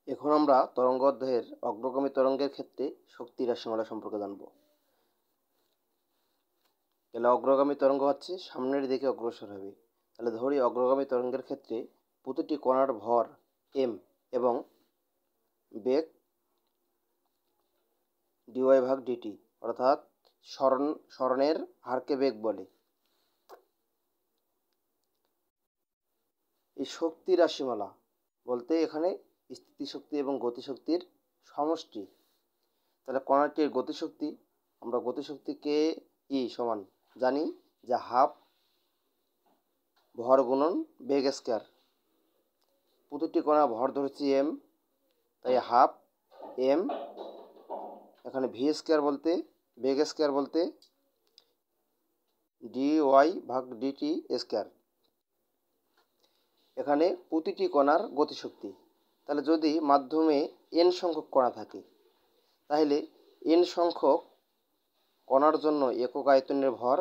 এখন আমরা তরঙ্গ অধ্যায়ের অগ্রগামী তরঙ্গের ক্ষেত্রে শক্তি রাশিমালা সম্পর্কে জানব। তাহলে অগ্রগামী তরঙ্গ হচ্ছে সামনের দিকে অগ্রসর হবে। তাহলে ধরি অগ্রগামী তরঙ্গের ক্ষেত্রে প্রতিটি কণার ভর m এবং বেগ dy/dt, অর্থাৎ সরণের হারকে বেগ বলে। এই শক্তি রাশিমালা বলতে এখানে স্থিতিশক্তি এবং গতিশক্তির সমষ্টি। তাহলে কণাটির গতিশক্তি, আমরা গতিশক্তিকে ই সমান জানি যে হাফ ভর গুণন বেগ স্কয়ার। প্রতিটি কণা ভর ধরেছি m, তাই হাফ m, এখানে ভি স্কয়ার বলতে বেগ স্কয়ার বলতে dy/dt স্কয়ার। এখানে প্রতিটি কণার গতিশক্তি। তাহলে যদি মাধ্যমে n সংখ্যক কণা থাকে, তাহলে n সংখ্যক কণার জন্য একক আয়তনের ভর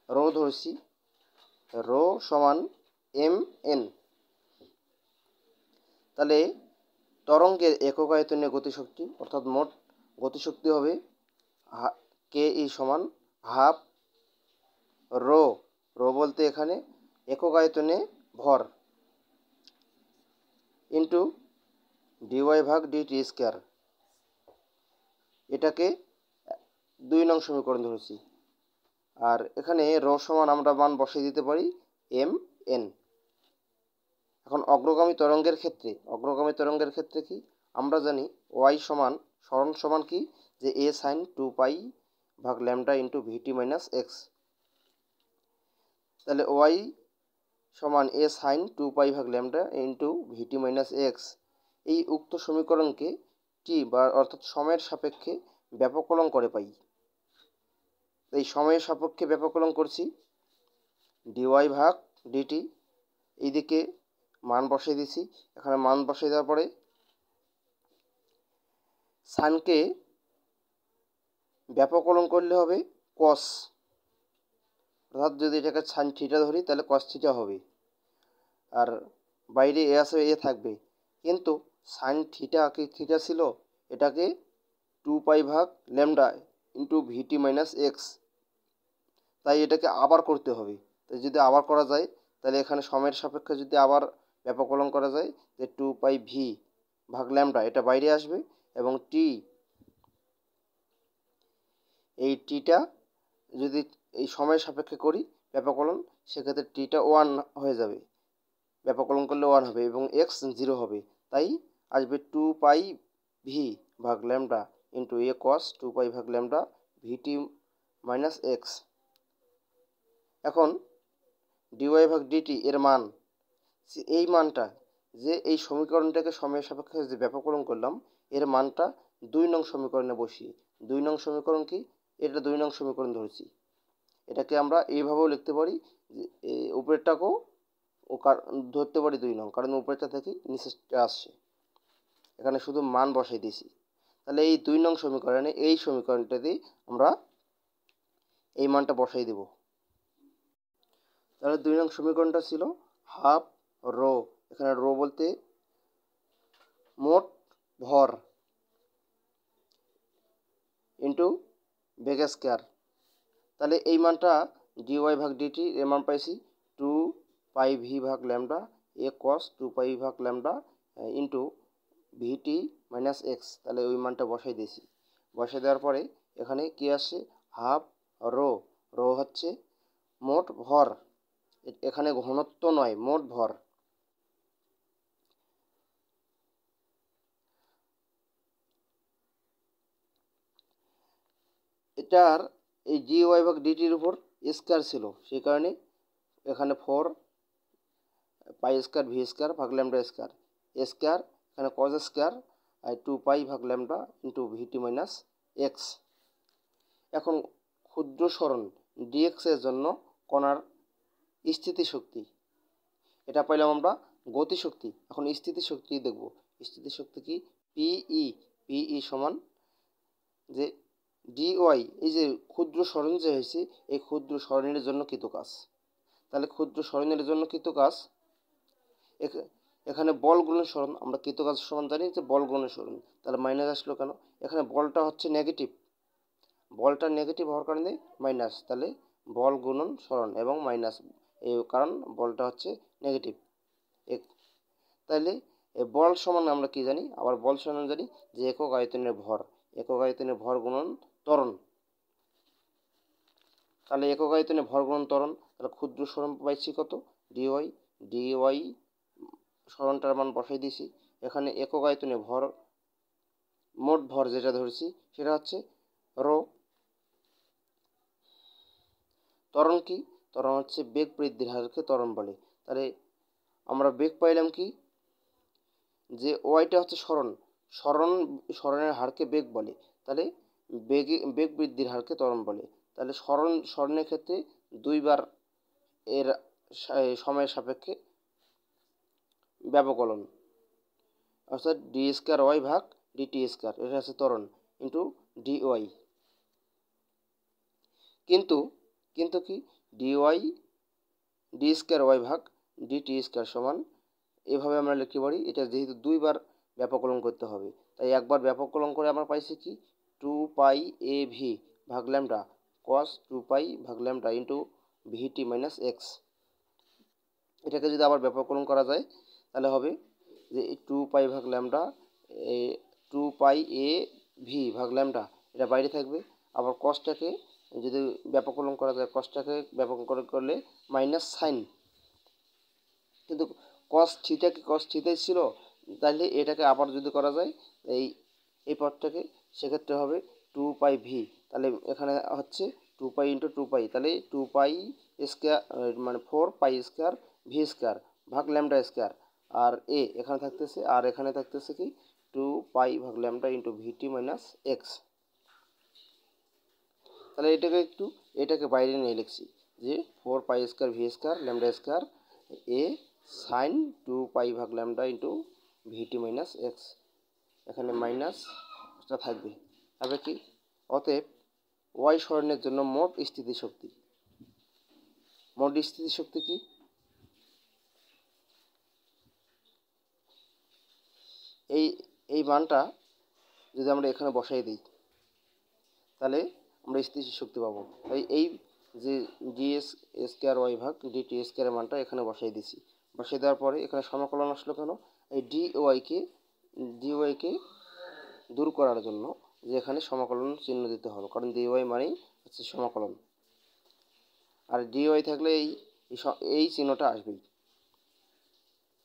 রো ধরছি, রো সমান mn। তাহলে তরঙ্গের একক আয়তনের গতিশক্তি অর্থাৎ মোট গতিশক্তি হবে কে ই সমান হাফ রো, রো বলতে এখানে একক আয়তনে ভর, ইন্টু dy/dt স্কয়ার। এটাকে 2 নং সমীকরণ ধরেছি। আর এখানে রো সমান আমরা মান বসিয়ে দিতে পারি mn। এখন অগ্রগামী তরঙ্গের ক্ষেত্রে কি আমরা জানি y সমান সরণ সমান কি যে a sin 2π/λ into vt minus x. তাহলে y সমান a sin 2π/λ into vt minus x. এই উক্ত সমীকরণকে টি বা অর্থাৎ সময়ের সাপেক্ষে ব্যাপককরণ করে পাই। এই সময়ের সাপেক্ষে ব্যাপককরণ করছি dy/dt, এইদিকে মান বসিয়ে দিছি। এখানে মান বসিয়ে দেওয়ার পরে সাইনকে ব্যাপককরণ করলে হবে কস, অর্থাৎ যদি এটাকে সাইন থিটা ধরি তাহলে কস থিটা হবে। আর বাইরে এ আছে, এ থাকবে, কিন্তু সাইন থিটা কি থিটা ছিল, এটাকে 2π/λ ইন্টু ভিটি মাইনাস এক্স, তাই এটাকে আবার করতে হবে। তাই যদি আবার করা যায় তাহলে এখানে সময়ের সাপেক্ষে যদি আবার ব্যাপককরণ করা যায় যে 2πv/λ এটা বাইরে আসবে, এবং টি, এই টিটা যদি এই সময়ের সাপেক্ষে করি ব্যাপককরণ, সেক্ষেত্রে টিটা 1 হয়ে যাবে, ব্যাপককরণ করলে 1 হবে এবং এক্স 0 হবে। তাই আসবে 2πv/λ ইন্টু এ কস 2π/λ ভিটি মাইনাস এক্স। এখন dy/dt এর মান, এই মানটা যে এই সমীকরণটাকে সময়ের সাপেক্ষে যে ব্যাপককরণ করলাম, এর মানটা 2 নং সমীকরণে বসিয়ে, 2 নং সমীকরণ কি, এটা 2 নং সমীকরণ ধরেছি। এটাকে আমরা এইভাবেও লিখতে পারি যে উপরেরটাকেও ধরতে পারি 2 নং, কারণ উপরেরটা থেকে নিচেরটা আসছে। এখানে শুধু মান বসাই দিয়েছি। তাহলে এই 2 নং সমীকরণে এই সমীকরণটা দিয়ে আমরা এই মানটা বসাই দেব। তাহলে 2 নং সমীকরণটা ছিল হাফ রো, এখানে রো বলতে মোট ভর, ইন্টু বেগ স্কয়ার। তাহলে এই মানটা dy/dt এর মান পাইছি 2πv/λ এ cos 2πv/λ into v t minus x. তাহলে ওই মানটা বসাই দিয়েছি। বসাই দেওয়ার পরে এখানে কি আসছে, হাফ রো, রো হচ্ছে মোট ভর, এখানে ঘনত্ব নয়, মোট ভর। এটার এই dy/dtর উপর স্কয়ার ছিল, সেই কারণে এখানে 4π² v² স্কয়ার, এখানে কজ স্কয়ার, আর 2π/λ ইন্টু ভিটি মাইনাস এক্স। এখন ক্ষুদ্র সরণ dx এর জন্য কণার স্থিতিশক্তি, এটা পাইলাম আমরা গতিশক্তি। এখন স্থিতিশক্তি দেখব। স্থিতিশক্তি কি, পিই সমান যে dy, এই যে ক্ষুদ্র সরণ যে হয়েছে, এই ক্ষুদ্র সরণের জন্য কৃত কাজ। তাহলে ক্ষুদ্র সরণের জন্য কৃত কাজ, এখানে বল গুণন সরণ, আমরা কৃতকাজ সমান জানি যে বল গুণন সরণ, তাহলে মাইনাস আসলো কেন? এখানে বলটা হচ্ছে নেগেটিভ, বলটা নেগেটিভ হওয়ার কারণে মাইনাস, তাহলে বল গুণন সরণ এবং মাইনাস, এই কারণ বলটা হচ্ছে নেগেটিভ। তাহলে বল সমান আমরা কি জানি? আবার বল সমান জানি যে একক আয়তনের ভর, একক আয়তনের ভর গুণন ত্বরণ। তাহলে একক আয়তনে ভর গুণন ত্বরণ, তাহলে ক্ষুদ্র সরণ পাইছি কত? ডিওয়াই, ডিওয়াই সরণটার মান বসাই দিয়েছি। এখানে একক আয়তনে ভর, মোট ভর যেটা ধরেছি সেটা হচ্ছে রো। ত্বরণ কি? ত্বরণ হচ্ছে বেগ বৃদ্ধির হারকে ত্বরণ বলে। তাহলে আমরা বেগ পাইলাম কি? যে ওয়াইটা হচ্ছে সরণের হারকে বেগ বলে, তাহলে বেগ বৃদ্ধির হারকে ত্বরণ বলে। তাহলে সরণের ক্ষেত্রে দুইবার এর সময়ের সাপেক্ষে ব্যবকলন, অর্থাৎ ডি স্কয়ার ওয়াই ভাগ ডিটি স্কয়ার, এটা হচ্ছে ত্বরণ ইন্টু ডি ওয়াই। কিন্তু কি ডিওয়াই ডি স্কয়ার ওয়াই ভাগ ডিটি স্কয়ার সমান, এভাবে আমরা লিখতে পারি, এটা যেহেতু দুইবার ব্যাপককরণ করতে হবে, তাই একবার ব্যাপককরণ করে আমরা পাইছি কি 2 পাই এ ভি ভাগ ল্যামডা কস 2 পাই ভাগ lambda into v t minus x. এটাকে যদি আবার ব্যাপককরণ করা যায় তাহলে হবে যে 2 পাই ভাগ ল্যামডা 2 পাই এ ভি ভাগ ল্যামডা, এটা বাইরে থাকবে। আবার কসটাকে যদি ব্যাপককরণ করা যায়, কসটাকে ব্যাপককরণ করলে মাইনাস সাইন, কিন্তু কস থিটা কি কস থিটাই ছিল, তাহলে এটাকে আবার যদি করা যায় এই পদটাকে, সেক্ষেত্রে হবে 2 পাই ভি। তাহলে এখানে হচ্ছে 2 পাই ইন্টু 2 পাই, তাহলে 2 পাই স্কোয়ার মানে 4 পাই স্কোয়ার ভি স্কোয়ার ভাগ ল্যামডা স্কোয়ার, আর এখানে থাকতেছে, আর এখানে থাকতেছে কি 2 পাই ভাগ lambda into v t minus x. তাহলে এটাকে বাইরে নিয়ে লিখছি যে 4 pi square V square lambda square a sine 2 pi ভাগ lambda into v t minus x, এখানে মাইনাসটা থাকবে। তবে কি? অতএব ওয়াই সরণের জন্য মোট স্থিতিশক্তি কি? এই মানটা যদি আমরা এখানে বসাই দিই তাহলে আমরা স্থিতিশক্তি পাবো। তাই এই যে ডিএস স্কোয়ার ওয়াই ভাগ ডিটি স্কোয়ারের মানটা এখানে বসাই দিছি। বসাই দেওয়ার পরে এখানে সমাকলন আসলো কেন? এই ডিওয়াইকে দূর করার জন্য, যে এখানে সমাকলন চিহ্ন দিতে হবে, কারণ ডিওয়াই মানেই হচ্ছে সমাকলন, আর ডিওয়াই থাকলে এই চিহ্নটা আসবেই।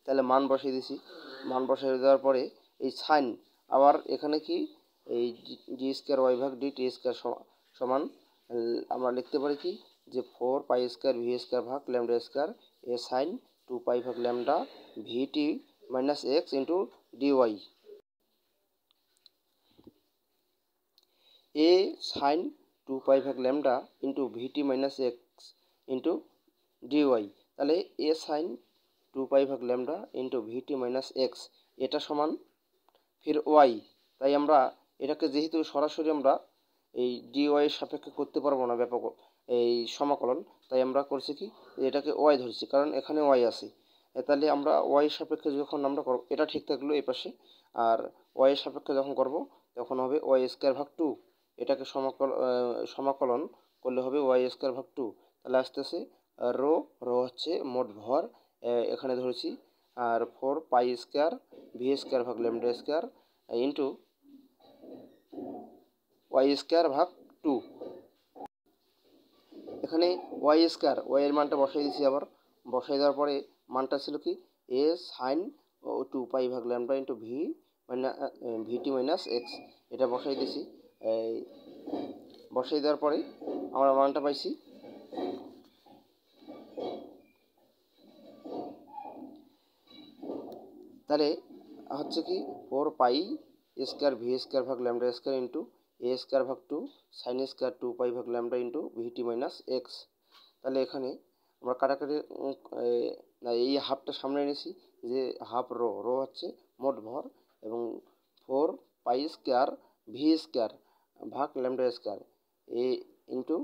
তাহলে মান বসিয়ে দিছি, মান বসিয়ে দেওয়ার পরে এই সাইন, আবার এখানে কি এই ডি স্কোয়ার ওয়াই ভাগ ডি টি স্কোয়ার সমান আমরা লিখতে পারি কি যে 4 পাই স্কোয়ার ভি স্কোয়ার ভাগ lambda square a sine 2 pi ভাগ ল্যামডা ভিটি মাইনাস এক্স ইন্টু ডিওয়াই, এ সাইন 2 পাই ভাগ lambda into v t minus x into dy. তাহলে এ সাইন 2 পাই ভাগ lambda into v t minus x, এটা সমান ফির ওয়াই। তাই আমরা এটাকে যেহেতু সরাসরি আমরা এই ডিওয়াই সাপেক্ষে করতে পারবো না ব্যাপক এই সমাকলন, তাই আমরা করছি কি এটাকে ওয়াই ধরছি, কারণ এখানে ওয়াই আছে। তাহলে আমরা ওয়াই সাপেক্ষে যখন আমরা করব, এটা ঠিক থাকলো এই পাশে, আর ওয়াই সাপেক্ষে যখন করব তখন হবে ওয়াই স্কোয়ার ভাগ 2, এটাকে সমাকলন করলে হবে ওয়াই স্কোয়ার ভাগ 2। তাহলে আসতেছে রো হচ্ছে মোট ভর এখানে ধরেছি, আর 4 পাই স্কোয়ার ভি স্কোয়ার ভাগ lambda square into Y square ভাগ 2। এখানে ওয়াই স্কোয়ার, ওয়াইয়ের মানটা বসাই দিয়েছি, আবার বসাই দেওয়ার পরে মানটা ছিল কি এ সাইন 2 পাই ভাগ lambda into v t minus x, এটা বসাই দিয়েছি। বসাই দেওয়ার পরে আমরা মানটা পাইছি তাহলে হচ্ছে কি 4 পাই স্কোয়ার ভি স্কোয়ার ভাগ lambda square into a square ভাগ 2 সাইন স্কোয়ার 2 পাই ভাগ lambda into v t minus x. তাহলে এখানে আমরা কাটাকাটি এই হাফটা সামনে এনেছি, যে হাফ রো হচ্ছে মোট ভর, এবং 4 পাই স্কোয়ার ভি স্কোয়ার ভাগ lambda square into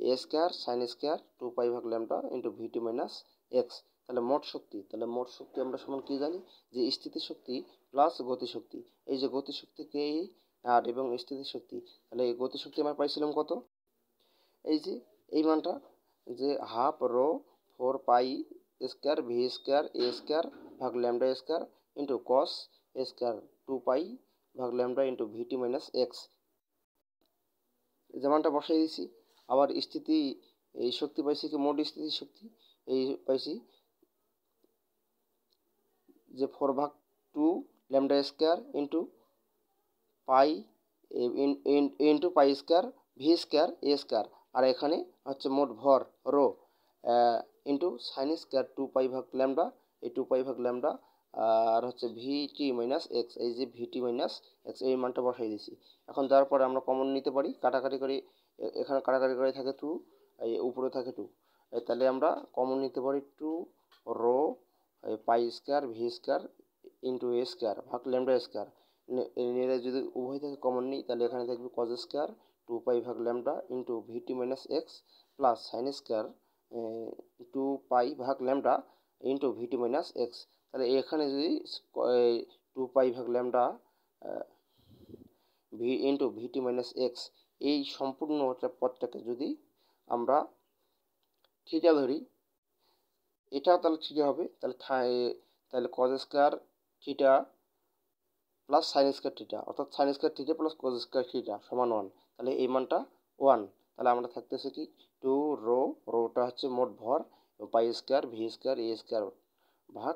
a square sine square 2 pi ভাগ lambda into v t minus x. তাহলে মোট শক্তি আমরা সমান কি জানি, যে স্থিতিশক্তি প্লাস গতিশক্তি। এই যে গতিশক্তিকে আর এবং স্থিতিশক্তি, তাহলে এই গতিশক্তি আমরা পাইছিলাম কত, এই যে এই মানটা, যে half rho 4 pi square V square a square ভাগ lambda square into cos square 2 pi ভাগ lambda into v t minus x, যে মানটা বসাই দিয়েছি। আবার এই শক্তি পাইছি কি, মোট স্থিতি শক্তি এই পাইছি যে 4/2 lambda square into pi into pi square V square a square, আর এখানে হচ্ছে মোট ভর rho into sine square 2 pi ভাগ ল্যামডা, এই 2 পাই ভাগ ল্যামডা, আর হচ্ছে ভিটি মাইনাস এক্স, এই যে ভিটি মাইনাস এক্স এই মানটা বসাই দিয়েছি। এখন দেওয়ার পরে আমরা কমন নিতে পারি, কাটাকাটি করে এখানে কাটাকাটি করে থাকে 2, এই উপরে থাকে 2, তাহলে আমরা কমন নিতে পারি 2 rho pi square V square into a square ভাগ ল্যামডা স্কোয়ার, নিয়ে যদি উভয় থেকে কমন নিই তাহলে এখানে থাকবে কজ স্কোয়ার 2 পাই ভাগ lambda into v t minus x plus sine square 2 pi ভাগ lambda into v t minus x. তাহলে এখানে যদি 2 পাই ভাগ lambda v into v t minus x এই সম্পূর্ণ পদটাকে যদি আমরা থিটা ধরি, এটাও তাহলে থিটা হবে, তাহলে cos square theta plus sine square theta, অর্থাৎ sine square theta plus cos square theta সমান 1, তাহলে এই মানটা 1। তাহলে আমরা থাকতেছে কি 2 রো, রোটা হচ্ছে মোট ভর, পাই square V square a square ভাগ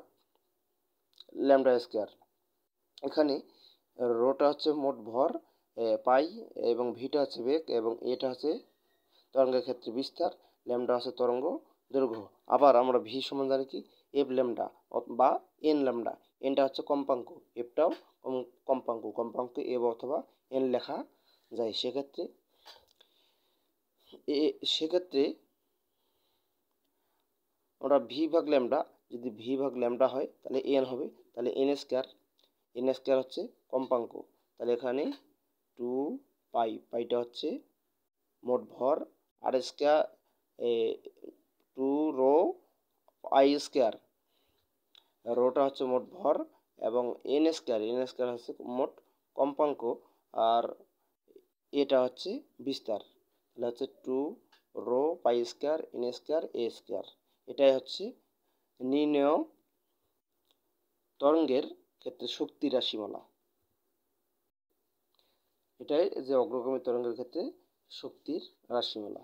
ল্যামডা স্কোয়ার। এখানে রোটা হচ্ছে মোট ভর পাই, এবং ভিটা হচ্ছে বেগ, এবং এটা হচ্ছে তরঙ্গের ক্ষেত্রে বিস্তার, ল্যামডা হচ্ছে তরঙ্গ দৈর্ঘ্য। আবার আমরা ভি সমান জানি কি এফ ল্যামডা বা এন ল্যামডা, এনটা হচ্ছে কম্পাঙ্ক, এফটাও কম্পাঙ্ক এফ অথবা এন লেখা যায়। সেক্ষেত্রে আমরা ভি ভাগ ল্যামডা, যদি ভি ভাগ ল্যামডা হয় তাহলে এন হবে, তাহলে এন স্কোয়ার হচ্ছে কম্পাঙ্ক, তাহলে এখানে 2 পাইটা হচ্ছে মোট ভর, আর স্কোয়ার 2 রো পাই স্কোয়ার, রোটা হচ্ছে মোট ভর, এবং এন স্কোয়ার হচ্ছে মোট কম্পাঙ্ক, আর এটা হচ্ছে বিস্তার, তাহলে হচ্ছে 2 rho pi square n square a square. এটাই হচ্ছে নির্ণেয় তরঙ্গের ক্ষেত্রে শক্তির রাশিমালা, এটাই যে অগ্রগামী তরঙ্গের ক্ষেত্রে শক্তির রাশিমালা।